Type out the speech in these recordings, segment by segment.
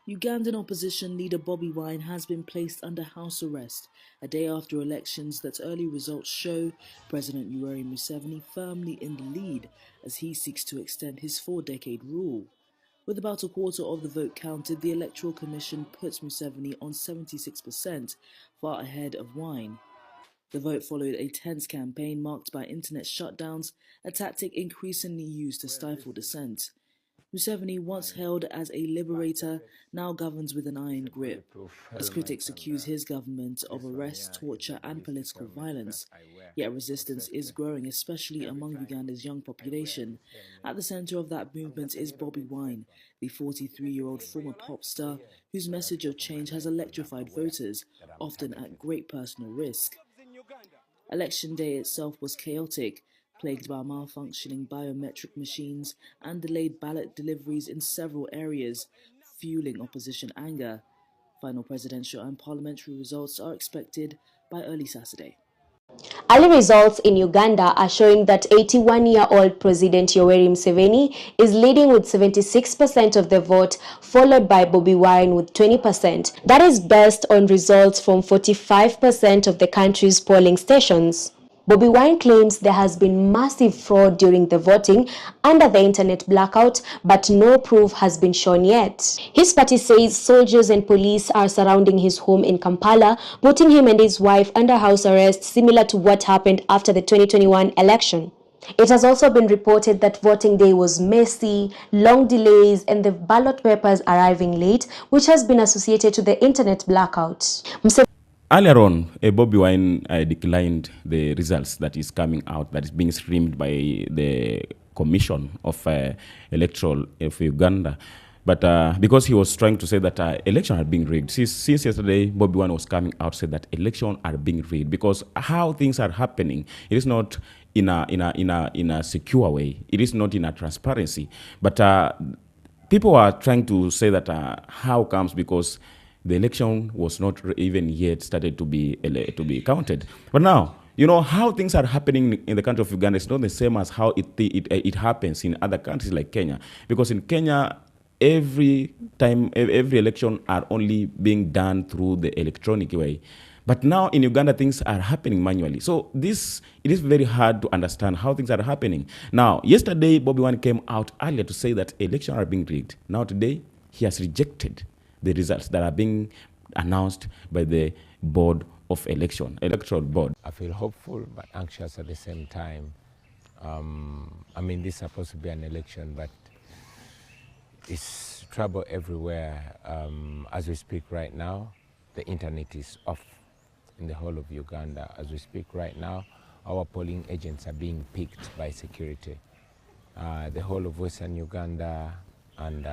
Ugandan opposition leader Bobi Wine has been placed under house arrest a day after elections that early results show President Museveni firmly in the lead as he seeks to extend his four-decade rule. With about a quarter of the vote counted, the Electoral Commission puts Museveni on 76%, far ahead of Wine. The vote followed a tense campaign marked by internet shutdowns, a tactic increasingly used to stifle dissent. Museveni, once hailed as a liberator, now governs with an iron grip, as critics accuse his government of arrest, torture and political violence. Yet resistance is growing, especially among Uganda's young population. At the center of that movement is Bobi Wine, the 43-year-old former pop star whose message of change has electrified voters, often at great personal risk. Election day itself was chaotic, plagued by malfunctioning biometric machines and delayed ballot deliveries in several areas, fueling opposition anger. Final presidential and parliamentary results are expected by early Saturday. Early results in Uganda are showing that 81-year-old President Yoweri Museveni is leading with 76% of the vote, followed by Bobi Wine with 20%. That is based on results from 45% of the country's polling stations. Bobi Wine claims there has been massive fraud during the voting under the internet blackout, but no proof has been shown yet. His party says soldiers and police are surrounding his home in Kampala, putting him and his wife under house arrest, similar to what happened after the 2021 election. It has also been reported that voting day was messy, long delays, and the ballot papers arriving late, which has been associated to the internet blackout. Earlier on, Bobi Wine declined the results that is coming out, that is being streamed by the Commission of Electoral of Uganda. But because he was trying to say that election had been rigged, since yesterday, Bobi Wine was coming out said that election are being rigged because how things are happening, it is not in a secure way. It is not in a transparency. But people are trying to say that how comes because the election was not even yet started to be counted. But now, you know, how things are happening in the country of Uganda is not the same as how it happens in other countries like Kenya. Because in Kenya, every election are only being done through the electronic way. But now in Uganda, things are happening manually. So it is very hard to understand how things are happening. Now, yesterday, Bobi Wine came out earlier to say that elections are being rigged. Now today, he has rejected the results that are being announced by the electoral board. I feel hopeful but anxious at the same time. I mean, this is supposed to be an election, but it's trouble everywhere. As we speak right now, the internet is off in the whole of Uganda. As we speak right now, our polling agents are being picked by security. The whole of Western Uganda and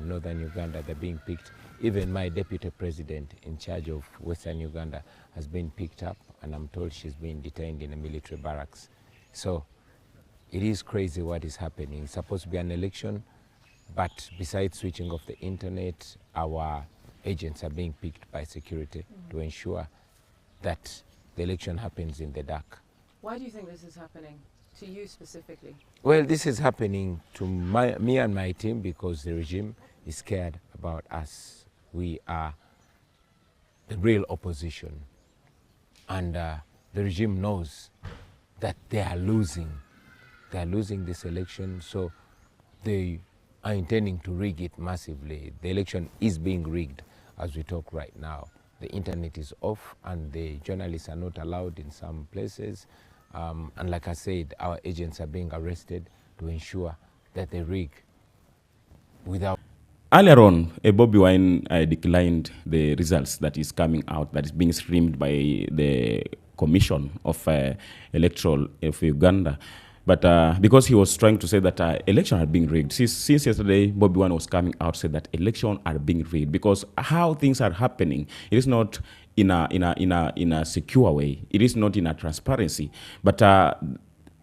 Northern Uganda, they're being picked. Even my deputy president in charge of Western Uganda has been picked up, and I'm told she's been detained in a military barracks. So it is crazy what is happening. It's supposed to be an election, but besides switching off the internet, our agents are being picked by security to ensure that the election happens in the dark. Why do you think this is happening? To you specifically? Well, this is happening to me and my team because the regime is scared about us. We are the real opposition, and the regime knows that they are losing. They are losing this election, so they are intending to rig it massively. The election is being rigged as we talk right now. The internet is off and the journalists are not allowed in some places. And like I said, our agents are being arrested to ensure that they rig without. Earlier on, Bobi Wine declined the results that is coming out, that is being streamed by the Commission of Electoral of Uganda. But because he was trying to say that election had been rigged, since yesterday, Bobi Wine was coming out said that election are being rigged because how things are happening, it is not in a secure way. It is not in a transparency. But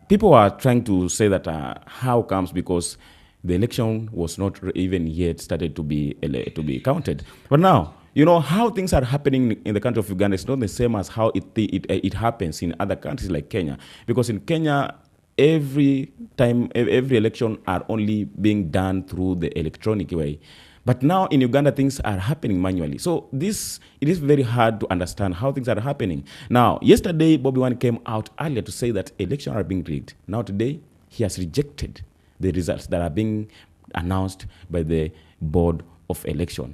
people are trying to say that how comes because the election was not even yet started to be counted. But now, you know, how things are happening in the country of Uganda is not the same as how it happens in other countries like Kenya. Because in Kenya, every election are only being done through the electronic way. But now in Uganda, things are happening manually. So it is very hard to understand how things are happening. Now, yesterday, Bobi Wine came out earlier to say that elections are being rigged. Now today, he has rejected the results that are being announced by the board of electoral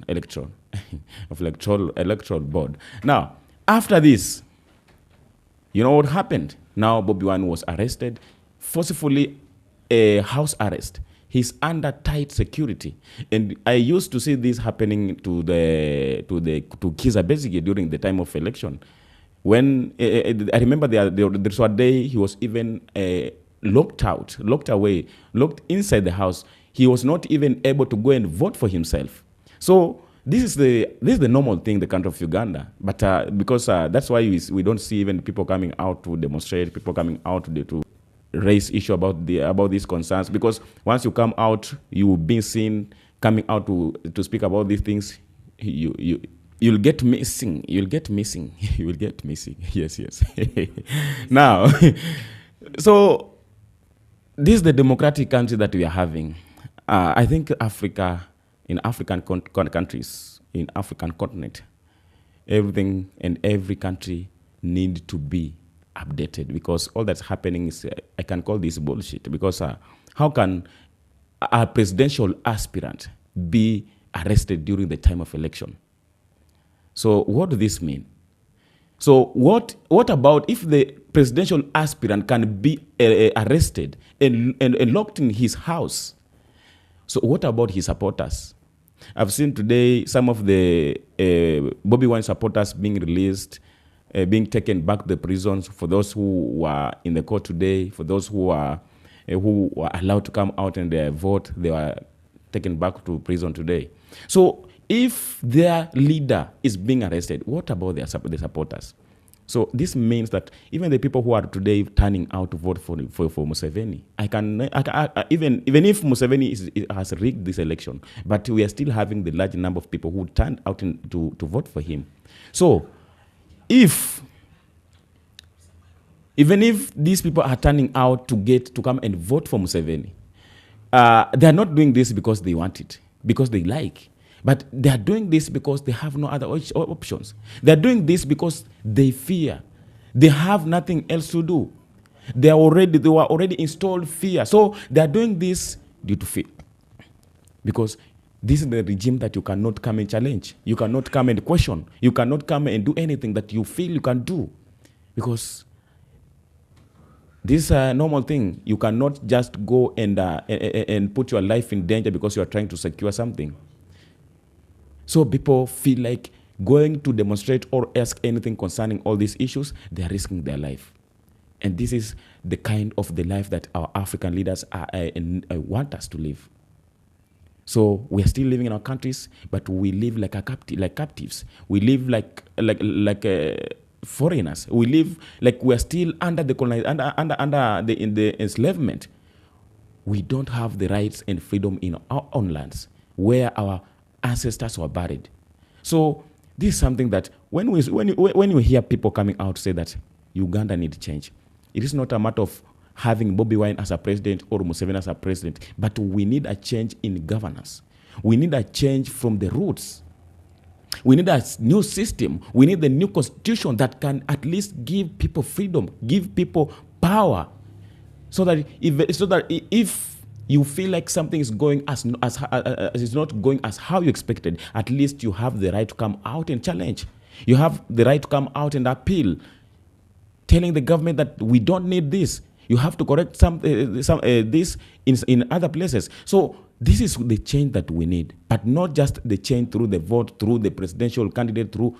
board. Now, after this, you know what happened? Now Bobi Wine was arrested, forcefully a house arrest. He's under tight security, and I used to see this happening to Kiza basically during the time of election. When I remember there was a day he was even locked away, locked inside the house. He was not even able to go and vote for himself. So this is the normal thing in the country of Uganda. But because that's why we don't see even people coming out to demonstrate, people coming out to raise issue about these concerns, because once you come out, you've been seen coming out to speak about these things, you'll get missing. You'll get missing. You will get missing. Yes. Now, so this is the democratic country that we are having. I think Africa, in African countries, in African continent, everything and every country need to be updated, because all that's happening is, I can call this bullshit, because how can a presidential aspirant be arrested during the time of election? So what does this mean? So what about if the presidential aspirant can be arrested and locked in his house? So what about his supporters? I've seen today some of the Bobi Wine supporters being released, being taken back to the prisons. For those who were in the court today, for those who were allowed to come out and vote, they were taken back to prison today. So if their leader is being arrested, what about the supporters? So this means that even the people who are today turning out to vote for Museveni, even if Museveni has rigged this election, but we are still having the large number of people who turned out to vote for him. So even if these people are turning out to come and vote for Museveni, they are not doing this because they want it, because they like. But they are doing this because they have no other options. They are doing this because they fear. They have nothing else to do. They were already installed fear. So they are doing this due to fear. Because this is the regime that you cannot come and challenge. You cannot come and question. You cannot come and do anything that you feel you can do. Because this is a normal thing. You cannot just go and put your life in danger because you are trying to secure something. So people feel like going to demonstrate or ask anything concerning all these issues, they are risking their life. And this is the kind of the life that our African leaders want us to live. So we are still living in our countries, but we live like captives. We live like foreigners. We live like we are still under the the enslavement. We don't have the rights and freedom in our own lands, where our ancestors were buried. So this is something that when you hear people coming out say that Uganda needs change, it is not a matter of having Bobi Wine as a president or Museveni as a president, but we need a change in governance. We need a change from the roots. We need a new system. We need a new constitution that can at least give people freedom, give people power, so that if you feel like something is going as is not going as how you expected, at least you have the right to come out and challenge. You have the right to come out and appeal, telling the government that we don't need this. You have to correct this in other places. So this is the change that we need, but not just the change through the vote, through the presidential candidate, through.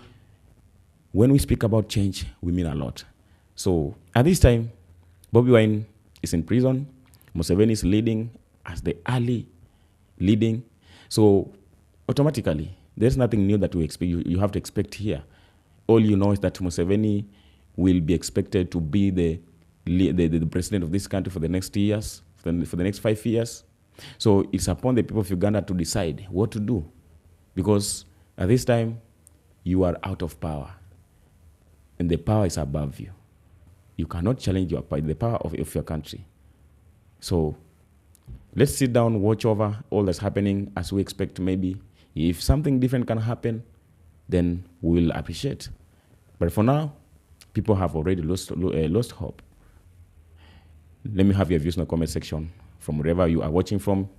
When we speak about change, we mean a lot. So at this time, Bobi Wine is in prison. Museveni is leading as the early leading. So automatically, there's nothing new that we expect. You have to expect here. All you know is that Museveni will be expected to be the president of this country for the next years, for the next 5 years. So it's upon the people of Uganda to decide what to do. Because at this time, you are out of power. And the power is above you. You cannot challenge the power of your country. So let's sit down, watch over all that's happening as we expect maybe If something different can happen, then we'll appreciate. But for now, people have already lost hope. Let me have your views in the comment section from wherever you are watching from.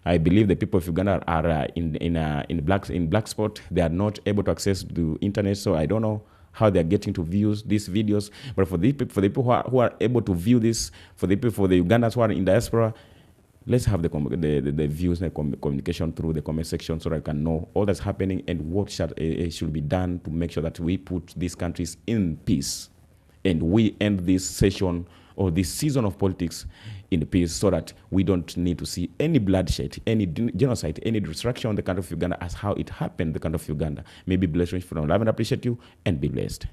I believe the people of Uganda are in black spot. They are not able to access the internet, so I don't know how they are getting to view these videos. But for the people who are able to view this, for the Ugandans who are in diaspora, let's have the views and communication through the comment section so that I can know all that's happening and what should be done to make sure that we put these countries in peace and we end this session or this season of politics in peace, so that we don't need to see any bloodshed, any genocide, any destruction in the country of Uganda as how it happened in the country of Uganda. May be blessed from love and appreciate you, and be blessed.